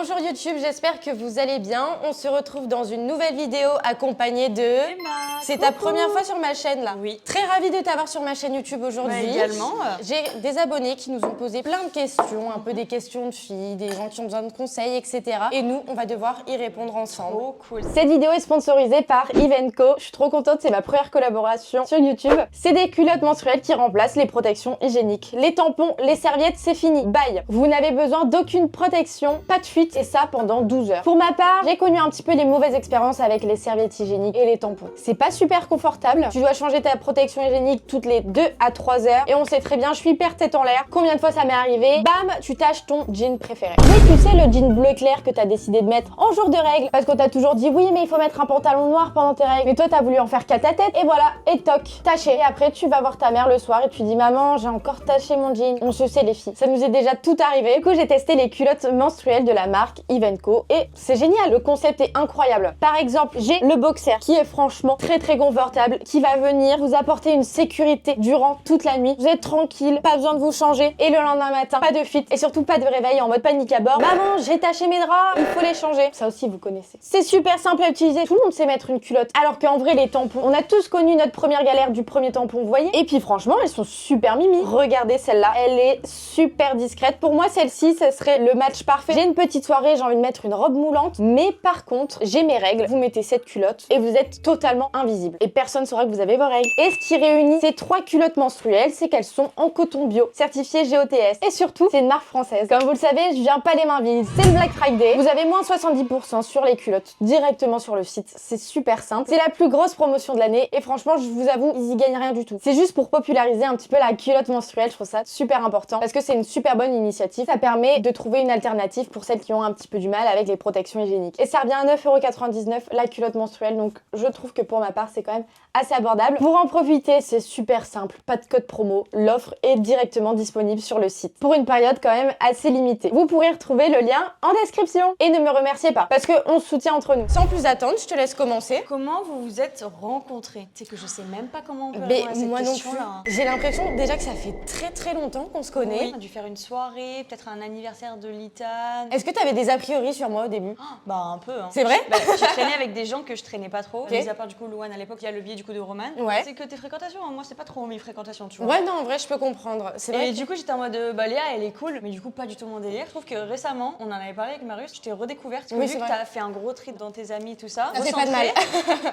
Bonjour YouTube, j'espère que vous allez bien. On se retrouve dans une nouvelle vidéo accompagnée de... Emma. C'est ta première fois sur ma chaîne là? Oui. Très ravie de t'avoir sur ma chaîne YouTube aujourd'hui. Ouais, également. J'ai des abonnés qui nous ont posé plein de questions, un peu des questions de filles, des gens qui ont besoin de conseils, etc. Et nous, on va devoir y répondre ensemble. Trop cool. Cette vidéo est sponsorisée par Evenco. Je suis trop contente, c'est ma première collaboration sur YouTube. C'est des culottes menstruelles qui remplacent les protections hygiéniques. Les tampons, les serviettes, c'est fini. Bye. Vous n'avez besoin d'aucune protection, pas de fuite, et ça pendant 12 heures. Pour ma part, j'ai connu un petit peu les mauvaises expériences avec les serviettes hygiéniques et les tampons. C'est pas super confortable. Tu dois changer ta protection hygiénique toutes les 2 à 3 heures. Et on sait très bien, je suis hyper tête en l'air. Combien de fois ça m'est arrivé? Bam, tu tâches ton jean préféré. Oui, tu sais, le jean bleu clair que t'as décidé de mettre en jour de règles. Parce qu'on t'a toujours dit, oui, mais il faut mettre un pantalon noir pendant tes règles. Mais toi, t'as voulu en faire qu'à ta tête. Et voilà, et toc, taché. Et après, tu vas voir ta mère le soir et tu dis, maman, j'ai encore taché mon jean. On se sait les filles. Ça nous est déjà tout arrivé. Du coup, j'ai testé les culottes menstruelles de la marque Evenco. Et c'est génial, le concept est incroyable. Par exemple, j'ai le boxer qui est franchement très confortable, qui va venir vous apporter une sécurité durant toute la nuit. Vous êtes tranquille, pas besoin de vous changer. Et le lendemain matin, pas de fuite et surtout pas de réveil en mode panique à bord. Maman, j'ai taché mes draps, il faut les changer. Ça aussi, vous connaissez. C'est super simple à utiliser. Tout le monde sait mettre une culotte. Alors qu'en vrai, les tampons, on a tous connu notre première galère du premier tampon, vous voyez. Et puis franchement, elles sont super mimi. Regardez celle-là, elle est super discrète. Pour moi, celle-ci, ce serait le match parfait. J'ai une petite soirée, j'ai envie de mettre une robe moulante, mais par contre, j'ai mes règles. Vous mettez cette culotte et vous êtes totalement invisible. Et personne ne saura que vous avez vos règles. Et ce qui réunit ces 3 culottes menstruelles, c'est qu'elles sont en coton bio, certifiées GOTS. Et surtout, c'est une marque française. Comme vous le savez, je viens pas les mains vides. C'est le Black Friday. Vous avez moins 70% sur les culottes directement sur le site. C'est super simple. C'est la plus grosse promotion de l'année. Et franchement, je vous avoue, ils y gagnent rien du tout. C'est juste pour populariser un petit peu la culotte menstruelle. Je trouve ça super important parce que c'est une super bonne initiative. Ça permet de trouver une alternative pour celles qui ont un petit peu du mal avec les protections hygiéniques. Et ça revient à 9,99 € la culotte menstruelle. Donc je trouve que pour ma part, c'est quand même assez abordable. Pour en profiter, c'est super simple. Pas de code promo. L'offre est directement disponible sur le site. Pour une période quand même assez limitée. Vous pourrez retrouver le lien en description. Et ne me remerciez pas parce qu'on se soutient entre nous. Sans plus attendre, je te laisse commencer. Comment vous vous êtes rencontrés? Tu sais que je sais même pas comment on peut Mais répondre à cette moi non question plus. là. J'ai l'impression déjà que ça fait très longtemps qu'on se connaît. Oui, on a dû faire une soirée, peut-être un anniversaire de Litane. Est-ce que t'avais des a priori sur moi au début? Bah un peu hein. C'est vrai? Bah, tu traînais avec des gens que je traînais pas trop. Ok. Mis à part du coup Louane à l'époque, il y a le biais du coup de Roman. Ouais. C'est que tes fréquentations, hein. Moi c'est pas trop mes fréquentations, tu vois. Ouais, non, en vrai, je peux comprendre. C'est vrai. Et du coup, j'étais en mode, bah Léa, elle est cool, mais du coup, pas du tout mon délire. Je trouve que récemment, on en avait parlé avec Marius, je t'ai redécouverte. Oui, Vu c'est que vrai. t'as fait un gros trip dans tes amis, tout ça. Ça fait pas de mal.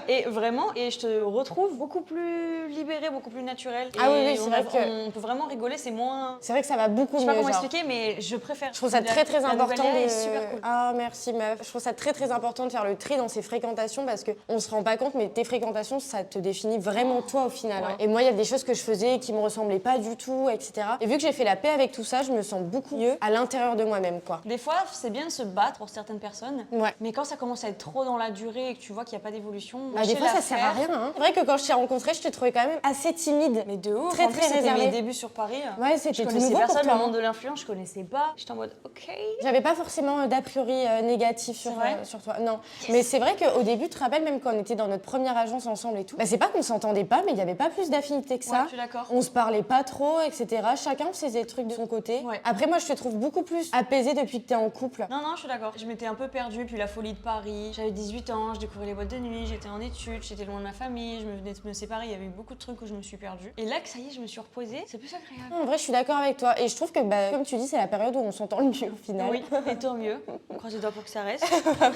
Et vraiment, et je te retrouve beaucoup plus libérée, beaucoup plus naturelle. Ah oui, Et oui, c'est vrai que... on peut vraiment rigoler, c'est moins. C'est vrai que ça va beaucoup Je sais mieux, pas comment genre. expliquer, mais je préfère. Je trouve ça très La important nouvelle Léa de... est super cool. Ah, merci meuf. Je trouve ça très important de faire le tri dans ses fréquentations parce qu'on se rend pas compte, mais tes fréquentations, ça te définit vraiment toi au final. Ouais. Hein. Et moi, il y a des choses que je faisais qui me ressemblaient pas du tout, etc. Et vu que j'ai fait la paix avec tout ça, je me sens beaucoup mieux à l'intérieur de moi-même, quoi. Des fois, c'est bien de se battre pour certaines personnes, Ouais. mais quand ça commence à être trop dans la durée et que tu vois qu'il n'y a pas d'évolution, Bah, des fois, ça sert à rien. Hein. C'est vrai que quand je t'ai rencontré, je t'ai trouvé quand même assez timide. Mais de ouf, Très, en plus, très c'était réservée. mes débuts sur Paris. Ouais, Je c'était tout connaissais nouveau pour personne, toi. le Hein. monde de l'influence, je connaissais pas. J'étais en mode, ok. J'avais pas forcément d'a priori négatif sur, vrai sur toi, non. Mais c'est vrai qu'au début, tu te rappelles, même quand on était dans notre première agence ensemble et tout, bah c'est pas qu'on s'entendait pas, mais il y avait pas plus d'affinité que ça. Ouais, je suis d'accord. On se parlait pas trop, etc. Chacun faisait des trucs de son côté. Ouais. Après, moi, je te trouve beaucoup plus apaisée depuis que t'es en couple. Non, je suis d'accord. Je m'étais un peu perdue, puis la folie de Paris. J'avais 18 ans, je découvrais les boîtes de nuit, j'étais en études, j'étais loin de ma famille, je me venais de me séparer, il y avait eu beaucoup de trucs où je me suis perdue. Et là que ça y est, je me suis reposée, c'est plus agréable. En vrai, je suis d'accord avec toi. Et je trouve que, bah, comme tu dis, c'est la période où on s'entend le mieux au final. Oui, et tant mieux. On croise les doigts pour que ça reste.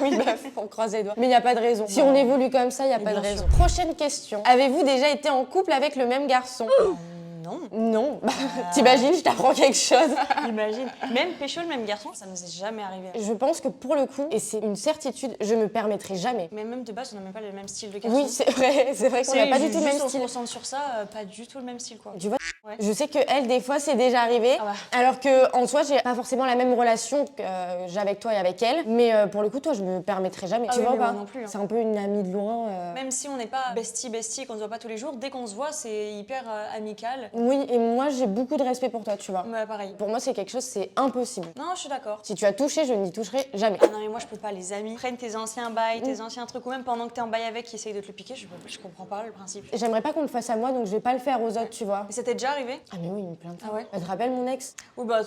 Oui, bah, on croise les doigts. Mais il n'y a pas de raison. Si on évolue comme ça, il n'y a Et pas de bien raison. Prochaine question. Avez-vous déjà été en couple avec le même garçon? Non. Non. Bah, t'imagines, je t'apprends quelque chose. Imagine. Même pécho le même garçon, ça nous est jamais arrivé. Je pense que pour le coup, et c'est une certitude, je me permettrai jamais. Mais même de base, on n'a même pas le même style de garçon. Oui, c'est vrai qu'on n'a pas du tout le même On se style. concentre sur ça, pas du tout le même style quoi. Tu vois, Ouais. je sais que elle, des fois, c'est déjà arrivé. Ah bah. Alors que en soi, j'ai pas forcément la même relation que j'ai avec toi et avec elle. Mais pour le coup, toi, je me permettrai jamais. Ah tu oui, vois ou mais pas? moi non plus, hein. C'est un peu une amie de loin. Même si on n'est pas bestie, qu'on se voit pas tous les jours, dès qu'on se voit, c'est hyper amical. Oui, et moi, j'ai beaucoup de respect pour toi, tu vois. Ouais, pareil. Pour moi, c'est quelque chose, c'est impossible. Non, je suis d'accord. Si tu as touché, je n'y toucherai jamais. Ah non, mais moi je peux pas, les amis prennent tes anciens bails, tes anciens trucs, ou même pendant que t'es en bail avec, qui essayent de te le piquer, je comprends pas le principe. J'aimerais pas qu'on le fasse à moi, donc je vais pas le faire aux autres, tu vois. Mais ça t'est déjà arrivé? Ah mais oui, une plainte. Ah ouais? Tu te rappelles mon ex? Ou bah,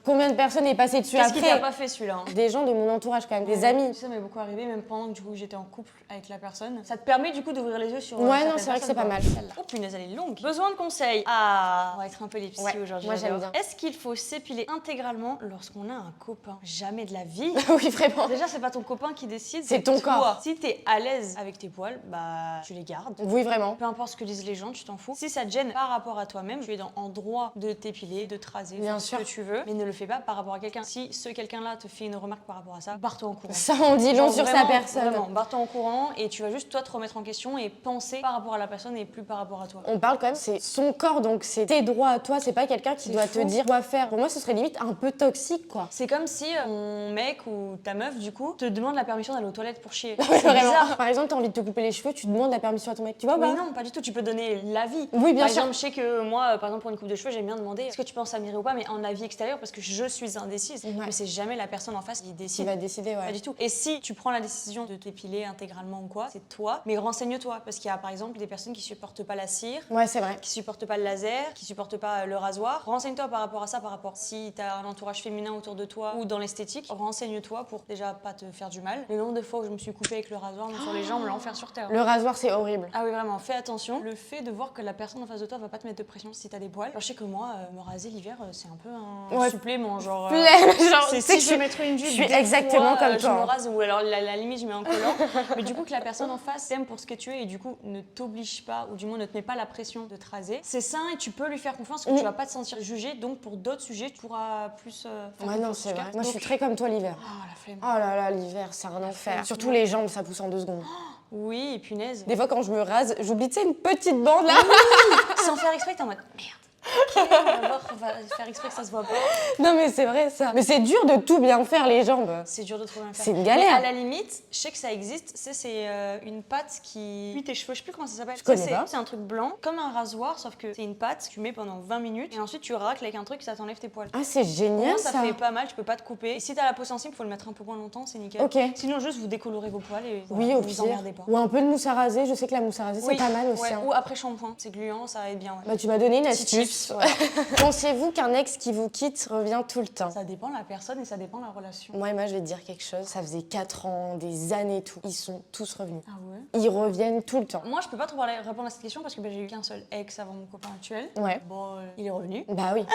Combien de personnes est passé dessus Qu'est-ce qu'il t'a après? pas fait celui-là hein? Des gens de mon entourage quand même, des amis. Ça m'est beaucoup arrivé, même pendant que du coup j'étais en couple avec la personne. Ça te permet du coup d'ouvrir les yeux sur. Ouais, non, certaines c'est vrai que c'est pas personnes, mal. quoi. Oh punaise, elle est longue. Besoin de conseils. Ah, on va être un peu les psy Ouais, aujourd'hui. moi, j'aime j'adore. bien. Est-ce qu'il faut s'épiler intégralement lorsqu'on a un copain? Jamais de la vie. Oui, vraiment. Déjà, c'est pas ton copain qui décide, C'est ton toi. corps. Si t'es à l'aise avec tes poils, bah tu les gardes. Oui, vraiment. Peu importe ce que disent les gens, tu t'en fous. Si ça te gêne par rapport à toi-même, tu es en droit de t'épiler, de te raser, Bien faire sûr. ce que tu veux, mais ne le fais pas par rapport à quelqu'un. Si ce quelqu'un-là te fait une remarque par rapport à ça, barre-toi en courant. Ça en dit long Genre sur sa vraiment, personne. Vraiment, barre-toi en courant et tu vas juste toi te remettre en question et penser par rapport à la personne et plus par rapport à toi. On parle quand même, c'est son corps, donc c'est tes droits à toi, c'est pas quelqu'un qui C'est doit fou. te dire quoi faire. Pour moi, ce serait limite un peu toxique, quoi. C'est comme si ton mec ou ta meuf, du coup, te demande la permission d'aller aux toilettes pour chier. Ouais, C'est vraiment. bizarre. Par exemple, t'as envie de te couper les cheveux, tu demandes la permission à ton mec. Tu vois, Mais bah non, pas du tout. Tu peux donner l'avis. Oui, bien par sûr. exemple, je sais que moi, par exemple, pour une coupe de cheveux, j'aime bien demander est-ce que tu penses à mirer ou pas, mais en avis extérieur parce que je suis indécise. Ouais. Mais c'est jamais la personne en face qui qui décide. va décider, Pas ouais. du tout. Et si tu prends la décision de t'épiler intégralement ou quoi, c'est toi. Mais renseigne-toi parce qu'il y a par exemple des personnes qui supportent pas la cire, Ouais, c'est vrai. qui supportent pas le laser, qui supportent pas le rasoir. Renseigne-toi par rapport à ça, par rapport si t'as un entourage féminin autour de toi ou dans l'esthétique. Renseigne-toi pour déjà pas te faire du mal. Le nombre de fois où je me suis coupée avec le rasoir sur les jambes, l'enfer sur terre. Le rasoir, c'est horrible. Ah oui, vraiment, fais attention. Le fait de voir que la personne en face de toi va pas te mettre de pression si t'as des poils. Alors, je sais que moi, me raser l'hiver, c'est un peu un Ouais. supplément. Genre, Genre, c'est tu sais si que je vais mettre une huile, je suis des exactement fois, comme je toi, me hein. rase ou alors la limite je mets un collant. Mais du coup que la personne en face t'aime pour ce que tu es et du coup ne t'oblige pas ou du moins ne te met pas la pression de te raser. C'est sain et tu peux lui faire confiance parce que tu vas pas te sentir jugé. Donc pour d'autres sujets tu pourras plus faire Ouais, non, confiance, c'est en tout vrai. cas. Moi, je Donc- suis très comme toi l'hiver. Ah la flemme. Oh là là, l'hiver, c'est un enfer. flemme. Surtout les jambes, ça pousse en 2 secondes. Oui et punaise. Des fois, quand je me rase, j'oublie, tu sais, une petite bande là. Sans faire exprès t'es en mode merde. On va faire exprès que ça se voit pas. Non, mais c'est vrai ça. Mais c'est dur de tout bien faire les jambes. C'est dur de trouver un faire. C'est une galère. Mais à la limite, je sais que ça existe. C'est une pâte qui cuit tes cheveux. Je sais plus comment ça s'appelle. Je connais C'est- pas. C'est un truc blanc, comme un rasoir, sauf que c'est une pâte que tu mets pendant 20 minutes et ensuite tu racles avec un truc, ça t'enlève tes poils. Ah, c'est Au génial moins, ça. ça fait pas mal, tu peux pas te couper. Et si t'as la peau sensible, faut le mettre un peu moins longtemps, c'est nickel. Ok. Sinon, juste vous décolorez vos poils et Oui, voilà, au vous pire. emmerdez pas. Ou un peu de mousse à raser. Je sais que la mousse à raser, Oui, c'est pas mal aussi. ouais. hein. Ou après shampoing, c'est gluant, ça aide bien. Ouais. Bah, tu m'as donné une Petit astuce. tips, voilà. Pensez-vous qu'un ex qui vous quitte revient tout le temps? Ça dépend de la personne et ça dépend de la relation. Moi, je vais te dire quelque chose. Ça faisait 4 ans, des années et tout. Ils sont tous revenus. Ah ouais. Ils reviennent tout le temps. Moi, je peux pas trop répondre à cette question parce que j'ai eu qu'un seul ex avant mon copain actuel. Ouais. Bon, il est revenu. Bah oui,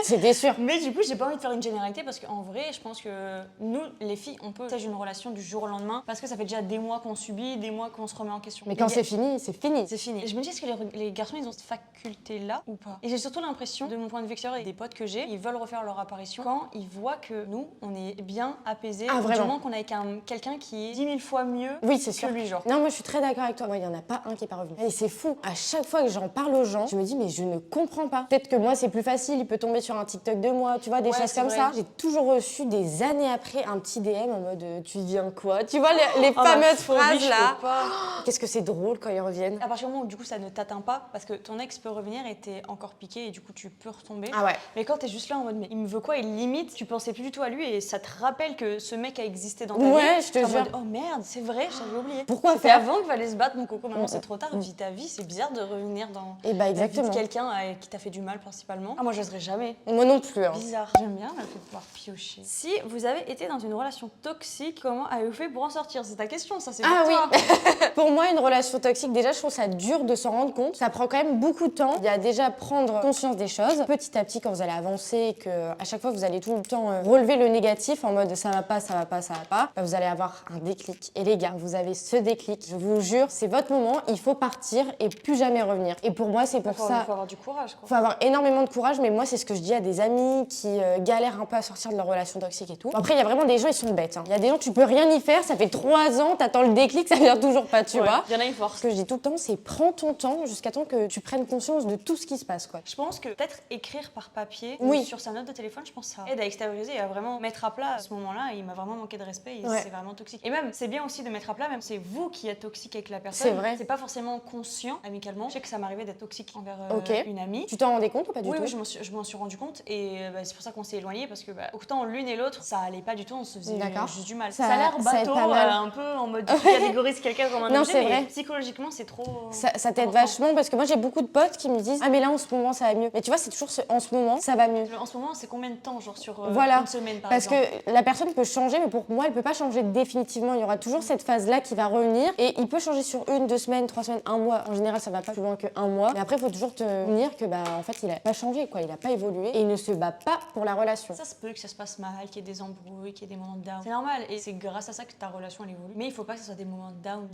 c'était sûr. Mais du coup, j'ai pas envie de faire une généralité parce qu'en vrai, je pense que nous, les filles, on peut stage une relation du jour au lendemain parce que ça fait déjà des mois qu'on subit, des mois qu'on se remet en question. Mais quand Les c'est fini, c'est fini. c'est fini. Et je me dis, est-ce que les garçons, ils ont cette faculté-là ou pas? Et j'ai surtout l'impression, de mon point de vue extérieur et des potes que j'ai, ils veulent refaire leur apparition quand ils voient que nous, on est bien apaisés. Ah, ou vraiment? du moins qu'on est avec quelqu'un qui est 10 000 fois mieux Oui, c'est que sûr. lui, genre. Non, moi je suis très d'accord avec toi. Moi, il y en a pas un qui est pas revenu. Et c'est fou. À chaque fois que j'en parle aux gens, je me dis, mais je ne comprends pas. Peut-être que moi, c'est plus facile. Il peut tomber sur un TikTok de moi, tu vois, des Ouais, choses c'est comme vrai. ça. J'ai toujours reçu des années après un petit DM en mode, tu deviens quoi? Tu vois, les Oh, ma fameuses phobie, phrases je là. peux pas. Qu'est-ce que c'est drôle quand ils reviennent. À partir du moment où du coup ça ne t'atteint pas, parce que ton ex peut revenir et t'es encore piqué et du coup tu peux retomber. Ah ouais. Mais quand t'es juste là en mode mais il me veut quoi et limite tu pensais plus du tout à lui et ça te rappelle que ce mec a existé dans ta vie. Ouais, je te T'es en jure. mode, oh merde, c'est vrai, j'avais oublié. Pourquoi C'était faire avant qu'il fallait se battre mon coco, maintenant c'est trop tard, vis ta vie, c'est bizarre de revenir dans Et bah la vie exactement. de quelqu'un qui t'a fait du mal principalement. Ah moi j'oserais jamais. Moi non plus. Hein. Bizarre. J'aime bien le fait de pouvoir piocher. Si vous avez été dans une relation toxique, comment avez-vous fait pour en sortir? C'est ta question, ça c'est Ah pour toi. Pour moi, une relation toxique, déjà, je trouve ça dur de s'en rendre compte. Ça prend quand même beaucoup de temps. Il y a déjà prendre conscience des choses. Petit à petit, quand vous allez avancer, que à chaque fois, vous allez tout le temps relever le négatif en mode ça va pas, ça va pas, ça va pas, bah, vous allez avoir un déclic. Et les gars, vous avez ce déclic. Je vous jure, c'est votre moment. Il faut partir et plus jamais revenir. Et pour moi, c'est pour Faut ça. avoir du courage quoi. Faut avoir énormément de courage, mais moi, c'est ce que je dis à des amis qui galèrent un peu à sortir de leur relation toxique et tout. Après, il y a vraiment des gens, ils sont bêtes. Hein. Il y a des gens, tu peux rien y faire, ça fait 3 ans, t'attends le déclic, ça vient toujours pas, tu vois. Il y en a une force. Ce que je dis tout le temps, c'est prends ton temps jusqu'à temps que tu prennes conscience de tout ce qui se passe, quoi. Je pense que peut-être écrire par papier Oui. ou sur sa note de téléphone, je pense que ça aide à extérioriser et à vraiment mettre à plat à ce moment-là. Il m'a vraiment manqué de respect et Ouais. c'est vraiment toxique. Et même, c'est bien aussi de mettre à plat, même c'est vous qui êtes toxique. toxique avec la personne. C'est vrai. C'est pas forcément conscient amicalement. Je sais que ça m'arrivait d'être toxique envers une amie. Tu t'en rendais compte ou pas du Oui, tout? oui, je m'en suis rendu compte et c'est pour ça qu'on s'est éloignés parce que autant l'une et l'autre, ça allait pas du tout, on se faisait juste du mal. Ça a l'air ça aide bateau, pas mal. un peu en mode tu catégorises quelqu'un comme un Non, objet, c'est mais vrai. psychologiquement, c'est trop. Ça t'aide important. vachement parce que moi j'ai beaucoup de potes qui me disent ah mais là en ce moment ça va mieux. Mais tu vois c'est toujours en ce moment ça va mieux. En ce moment, c'est combien de temps, genre sur Voilà. une semaine par Parce exemple? que la personne peut changer, mais pour moi, elle peut pas changer définitivement. Il y aura toujours cette phase-là qui va revenir. Et il peut changer sur 1, 2 semaines, 3 semaines, 1 mois. En général, ça va pas plus loin que 1 mois. Mais après, il faut toujours te dire que, en fait, il a pas changé, quoi. Il a pas évolué. Et il ne se bat pas pour la relation. Ça se peut que ça se passe mal, qu'il y ait des embrouilles, qu'il y ait des moments de down. C'est normal et c'est grâce à ça que ta relation elle évolue. Mais il faut pas que ce soit des moments de down.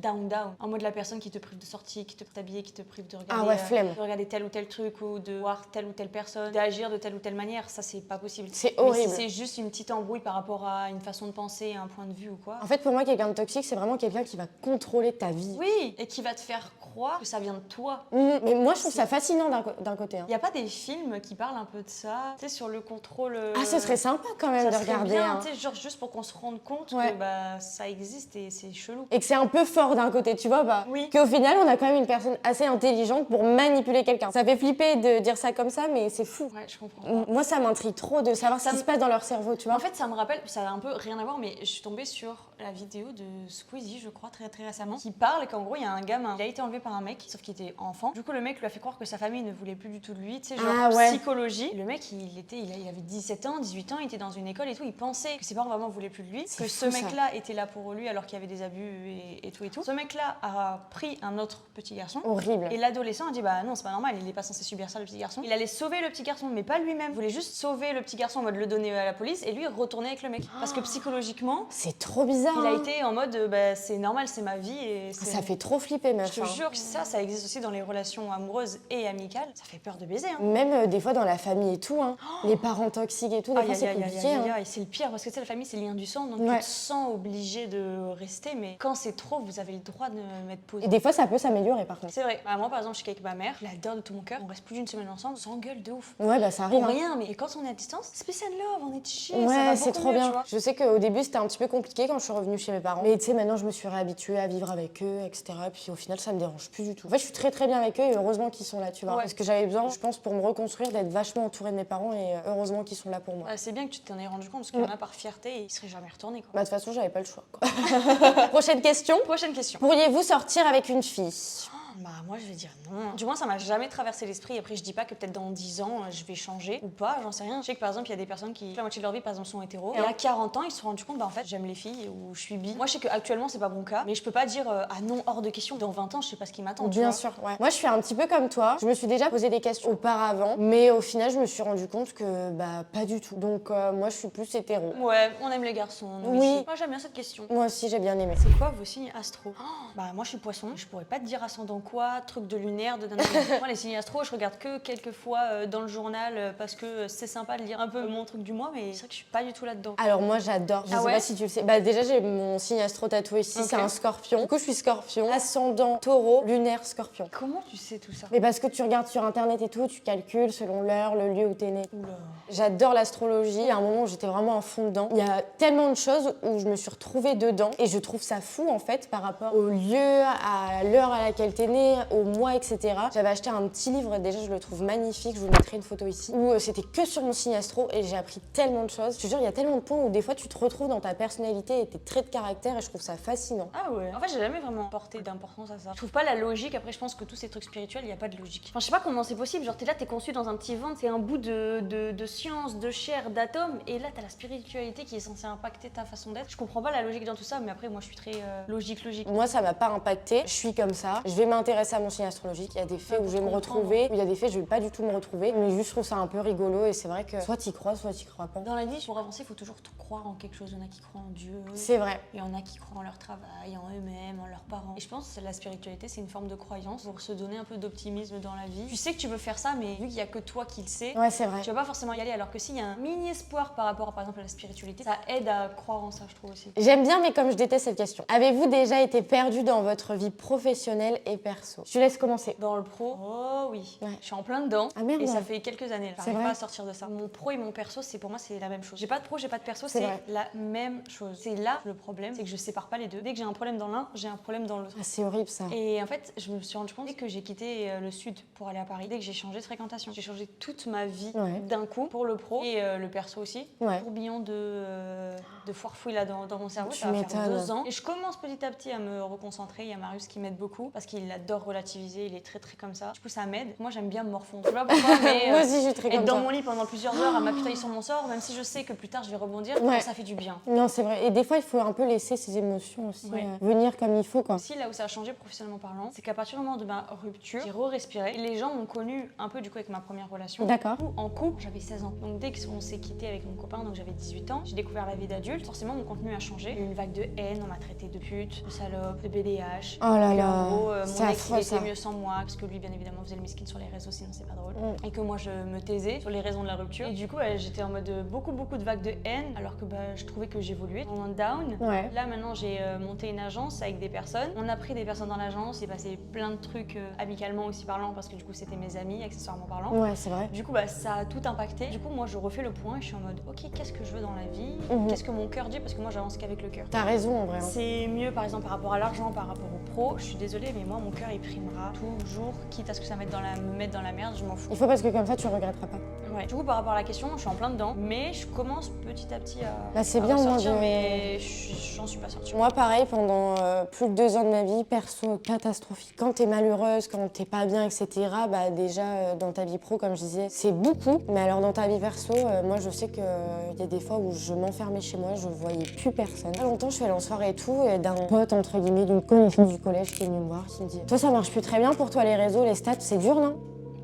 En mode la personne qui te prive de sortir, qui te prive d'habiller, qui te prive de regarder, Ah ouais, flemme. de regarder tel ou tel truc ou de voir telle ou telle personne, d'agir de telle ou telle manière. Ça, c'est pas possible. C'est Mais horrible. si c'est juste une petite embrouille par rapport à une façon de penser, un point de vue ou quoi. En fait, pour moi, quelqu'un de toxique, c'est vraiment quelqu'un qui va contrôler ta vie. Oui, et qui va te faire croire que ça vient de toi. Mais moi, je trouve ça fascinant d'un côté. Hein. Y a pas des films qui parlent un peu de ça, tu sais, sur le contrôle. Ah, ce serait sympa quand même ça de serait regarder. bien, Hein. tu sais, genre juste pour qu'on se rende compte Ouais. que ça existe et c'est chelou. Et que c'est un peu fort d'un côté, tu vois, Oui. qu'au final, on a quand même une personne assez intelligente pour manipuler quelqu'un. Ça fait flipper de dire ça comme ça, mais c'est fou. Ouais, je comprends. Moi, ça m'intrigue trop de savoir ce qui se passe dans leur cerveau, tu vois. En fait, ça me rappelle, ça a un peu rien à voir, mais je suis tombée sur la vidéo de Squeezie, je crois, très très récemment, qui parle qu'en gros, il y a un gamin, il a été enlevé par un mec, sauf qu'il était enfant. Du coup, le mec lui a fait croire que sa famille ne voulait plus du tout de lui, tu sais, genre psychologie. Le mec, il avait 17 ans, 18 ans, il était dans une école et tout, il pensait que ses parents vraiment voulaient plus de lui, que ce mec-là était là pour lui alors qu'il y avait des abus et tout et tout. Ce mec-là a pris un autre petit garçon. Horrible. Et l'adolescent a dit bah non, c'est pas normal, il est pas censé subir ça, le petit garçon. Il allait sauver le petit garçon, mais pas lui-même. Il voulait juste sauver le petit garçon en mode le donner à la police et lui retourner avec le mec. Parce que psychologiquement, c'est trop bizarre. Il a hein. été en mode c'est normal, c'est ma vie et Ça fait trop flipper, meuf. Je te jure que ça existe aussi dans les relations amoureuses et amicales. Ça fait peur de baiser. Hein. Même des fois dans la famille et tout, hein. Les parents toxiques et tout, des fois c'est compliqué. Hein. Et c'est le pire parce que tu sais, la famille c'est le lien du sang, donc tu te sens obligé de rester. Mais quand c'est trop, vous avez le droit de mettre pause. Et des fois ça peut s'améliorer par contre. C'est vrai. Moi par exemple, je suis avec ma mère, je l'adore de tout mon cœur. On reste plus d'une semaine ensemble, on s'engueule de ouf. Ouais, ça arrive. Pour hein. rien, mais quand on est à distance, spécial love, on est chill. Ouais, c'est trop bien. Tu vois. Je sais qu'au début c'était un petit peu compliqué quand je suis revenue chez mes parents. Mais tu sais, maintenant je me suis réhabituée à vivre avec eux, etc. Et puis au final ça me dérange plus du tout. En fait, je suis très très bien avec eux et heureusement qu'ils sont là, tu vois. Ouais. Parce que j'avais besoin, je pense, pour me reconstruire, d'être vachement entourée de mes parents et heureusement qu'ils sont là pour moi. C'est bien que tu t'en aies rendu compte parce qu'il y en a par fierté, ils seraient jamais retournés. De toute façon, j'avais pas le choix. Quoi. Prochaine question. Prochaine question. Pourriez-vous sortir avec une fille? Bah moi je vais dire non. Du moins ça m'a jamais traversé l'esprit. Après je dis pas que peut-être dans 10 ans je vais changer ou pas, j'en sais rien. Je sais que par exemple il y a des personnes qui la moitié de leur vie par exemple sont hétéros et à 40 ans ils se sont rendus compte bah en fait j'aime les filles ou je suis bi. Moi je sais qu'actuellement c'est pas mon cas, mais je peux pas dire ah non hors de question. Dans 20 ans je sais pas ce qui m'attend. Bien sûr, ouais. Moi je suis un petit peu comme toi. Je me suis déjà posé des questions auparavant, mais au final je me suis rendu compte que bah pas du tout. Donc moi je suis plus hétéro. Ouais, on aime les garçons. Nous, Oui. ici. Moi j'aime bien cette question. Moi aussi j'ai bien aimé. C'est quoi vos signes astro? Bah moi je suis poisson, je pourrais pas te dire ascendant quoi, truc de lunaire, de moi les signes astro je regarde que quelques fois dans le journal parce que c'est sympa de lire un peu mon truc du mois, mais c'est vrai que je suis pas du tout là-dedans. Alors moi j'adore, je sais pas si tu le sais. Bah déjà j'ai mon signe astro tatoué ici, c'est un scorpion. Du coup je suis scorpion, ascendant taureau, lunaire scorpion. Comment tu sais tout ça? Mais parce que tu regardes sur internet et tout, tu calcules selon l'heure, le lieu où t'es né. Oula. J'adore l'astrologie, il y a un moment où j'étais vraiment en fond dedans. Il y a tellement de choses où je me suis retrouvée dedans et je trouve ça fou en fait par rapport au lieu, à l'heure à laquelle t'es né, au mois, etc. J'avais acheté un petit livre, déjà je le trouve magnifique, je vous mettrai une photo ici, où c'était que sur mon signe astro et j'ai appris tellement de choses. Je te jure, il y a tellement de points où des fois tu te retrouves dans ta personnalité et tes traits de caractère et je trouve ça fascinant. Ah ouais. En fait, j'ai jamais vraiment porté d'importance à ça. Je trouve pas la logique. Après, je pense que tous ces trucs spirituels, il y a pas de logique. Enfin, je sais pas comment c'est possible. Genre, t'es là, t'es conçu dans un petit ventre, c'est un bout de science, de chair, d'atomes, et là, t'as la spiritualité qui est censée impacter ta façon d'être. Je comprends pas la logique dans tout ça, mais après, moi, je suis très logique. Moi, ça m'a pas impacté. Je suis comme ça. Je vais m'intéresser à mon signe astrologique. Il y a des faits où je vais me retrouver, où il y a des faits où je vais pas du tout me retrouver. Mais juste, je trouve ça un peu rigolo et c'est vrai que soit t'y crois, soit t'y crois pas. Dans la vie, pour avancer, il faut toujours croire en quelque chose. Il y en a qui croient en Dieu. C'est vrai. Il y en a qui croient en leur travail, en eux-mêmes, en leurs parents. Et je pense que la spiritualité, c'est une forme de croyance pour se donner un peu d'optimisme dans la vie. Tu sais que tu veux faire ça, mais vu qu'il y a que toi qui le sais, ouais, c'est vrai. Tu vas pas forcément y aller. Alors que s'il y a un mini espoir par rapport, par exemple, à la spiritualité, ça aide à croire en ça, je trouve aussi. J'aime bien, mais comme je déteste cette question. Avez-vous déjà été perdu dans votre vie professionnelle et personnelle? perso. Je te laisse commencer. Dans le pro, oh oui, Ouais. je suis en plein dedans. Ah merde. Et ça fait quelques années, là. C'est J'arrive vrai. pas à sortir de ça. Mon pro et mon perso, pour moi, c'est la même chose. J'ai pas de pro, j'ai pas de perso, C'est c'est vrai. la même chose. C'est là le problème, c'est que je sépare pas les deux. Dès que j'ai un problème dans l'un, j'ai un problème dans l'autre. Ah, c'est horrible ça. Et en fait, je me suis rendu compte dès que j'ai quitté le sud pour aller à Paris, dès que j'ai changé de fréquentation, j'ai changé toute ma vie Ouais. d'un coup pour le pro et le perso aussi. Ouais. Tourbillon de foirefouille là dans mon cerveau, Tu ça va faire m'étonnes. 2 ans. Et je commence petit à petit à me reconcentrer. Il y a Marius qui m'aide beaucoup parce qu'il adore relativiser, il est très très comme ça. Du coup, ça m'aide. Moi, j'aime bien me morfondre. Je sais pas pourquoi, mais Moi aussi, je suis très être comme dans toi. mon lit pendant plusieurs heures à m'apitoyer sur mon sort, même si je sais que plus tard je vais rebondir, Ouais. ça fait du bien. Non, c'est vrai. Et des fois, il faut un peu laisser ses émotions aussi Ouais. venir comme il faut, quoi. Aussi, là où ça a changé professionnellement parlant, c'est qu'à partir du moment de ma rupture, j'ai re-respiré. Et les gens m'ont connu un peu du coup avec ma première relation. D'accord. Du coup, en couple, j'avais 16 ans. Donc dès qu'on s'est quitté avec mon copain, donc j'avais 18 ans, j'ai découvert la vie d'adulte. Forcément, mon contenu a changé. Il y a eu une vague de haine, on m'a traité de pute, de salope, de BDH. Oh là Que, là. en gros, C'est mon ex, il affreux, était ça. mieux sans moi, parce que lui, bien évidemment, faisait le miskin sur les réseaux, sinon c'est pas drôle. Mm. Et que moi, je me taisais sur les raisons de la rupture. Et du coup, j'étais en mode beaucoup de vagues de haine, alors que je trouvais que j'évoluais. En down. Ouais. Là, maintenant, j'ai monté une agence avec des personnes. On a pris des personnes dans l'agence, il s'est passé plein de trucs amicalement aussi parlant, parce que du coup, c'était mes amis, accessoirement parlant. Ouais, c'est vrai. Du coup, ça a tout impacté. Du coup, moi, je refais le point et je suis en mode, ok, qu'est-ce que je veux dans la vie? Mhm. Qu'est-ce que mon cœur dit? Parce que moi, j'avance qu'avec le cœur. T'as raison, en vrai. Hein. C'est mieux, par exemple, par rapport à l'argent, par rapport au pro. Je suis désolée, mais moi, mon cœur, il primera toujours, quitte à ce que ça me mette dans la merde, je m'en fous. Il faut parce que comme ça, tu regretteras pas. Ouais. Du coup, par rapport à la question, je suis en plein dedans, mais je commence petit à petit à. Bah, c'est à bien, moi, ressortir, de- mais j'en suis pas sortie. Moi, pareil, pendant plus de 2 ans de ma vie, perso, catastrophique. Quand t'es malheureuse, quand t'es pas bien, etc., bah déjà, dans ta vie pro, comme je disais, c'est beaucoup. Mais alors, dans ta vie perso, moi, je sais qu'il y a des fois où je m'enfermais chez moi, je voyais plus personne. Il y a longtemps, je suis allée en soirée et tout, et d'un pote, entre guillemets, d'une connaissance du collège qui est venue me voir, qui me dit « Toi, ça marche plus très bien pour toi, les réseaux, les stats, c'est dur, non ?»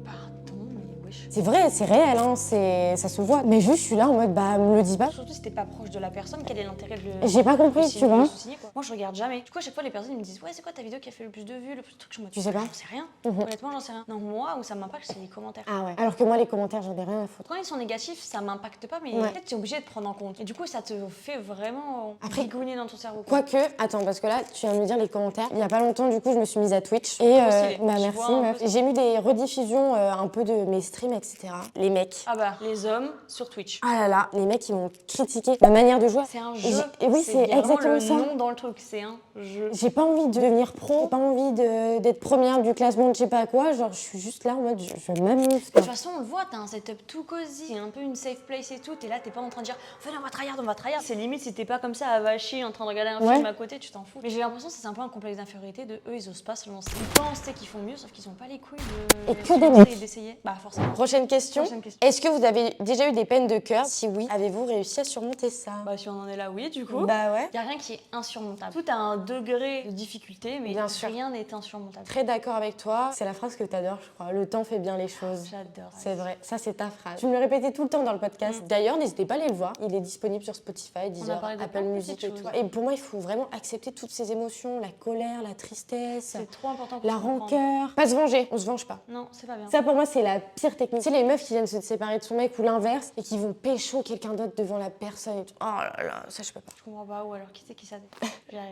Pardon, mais wesh. C'est vrai, c'est réel, hein, ça se voit. Mais juste, je suis là en mode « Bah, me le dis pas. Surtout si t'es pas proche de la personne, quel est l'intérêt de le. J'ai pas compris, de tu vois. souligner, quoi. Moi, je regarde jamais. Du coup, à chaque fois, les personnes ils me disent ouais, c'est quoi ta vidéo qui a fait le plus de vues, le plus de trucs. Je me dis, Tu sais pas J'en sais rien. Mhm. Honnêtement, j'en sais rien. Non, moi, où ça m'impacte, c'est les commentaires. Ah ouais. Alors que moi, les commentaires, j'en ai rien à foutre. Quand ils sont négatifs, ça m'impacte pas, mais Ouais. peut-être tu es obligé de prendre en compte. Et du coup, ça te fait vraiment Après- bigouiner dans ton cerveau. quoi. Quoique, attends, parce que là, tu viens de me dire les commentaires. Il y a pas longtemps, du coup, je me suis mise à Twitch. Et Trop stylé. bah Je merci, vois un meuf. peu- J'ai mis des rediffusions un peu de mes streams, etc. Les mecs. Ah bah, les hommes sur Twitch. Ah là là, les mecs, ils m'ont critiqué ma manière de jouer. C'est un Et jeu. j'ai- et oui, c'est vraiment exactement le ça. nom dans le truc, c'est un jeu. J'ai pas envie de devenir pro, j'ai pas envie d'être première du classement de je sais pas quoi. Genre, je suis juste là en mode, je m'amuse. De quoi. toute façon, on le voit, t'as un setup tout cosy, c'est un peu une safe place et tout. T'es là, t'es pas en train de dire, venez, on va tryhard. C'est limite si t'es pas comme ça à vacher en train de regarder un Ouais. film à côté, tu t'en fous. Mais j'ai l'impression que c'est un peu un complexe d'infériorité de eux, ils osent pas se lancer. Ils pensent tu sais, qu'ils font mieux, sauf qu'ils ont pas les couilles de Et que se des lancer mecs. et d'essayer. Bah, forcément. Prochaine question. Prochaine question. Est-ce que vous avez déjà eu des peines de cœur? Si oui, avez-vous réussi à surmonter ça? Bah, si on en est là, oui, du coup. Bah ouais. Y a rien qui est insurmontable. Tout a un degré de difficulté, mais Bien sûr. rien n'est insurmontable. Très d'accord avec toi. C'est la phrase que t'adores, je crois. Le temps fait bien les choses. J'adore. C'est vrai, ça c'est ta phrase. Tu me le répétais tout le temps dans le podcast. D'ailleurs, n'hésitez pas à aller le voir. Il est disponible sur Spotify, Deezer, parlé de Apple plein de Music et petites tout. choses. Et pour moi, il faut vraiment accepter toutes ces émotions, la colère, la tristesse, C'est trop important pour la se comprendre. rancœur. Pas se venger, on se venge pas. Non, c'est pas bien. Ça pour moi c'est la pire technique. C'est les meufs qui viennent se séparer de son mec ou l'inverse et qui vont pécho quelqu'un d'autre devant la personne et tout. Oh là là, ça je peux pas. Je comprends pas, ou alors qui c'est qui s'attaque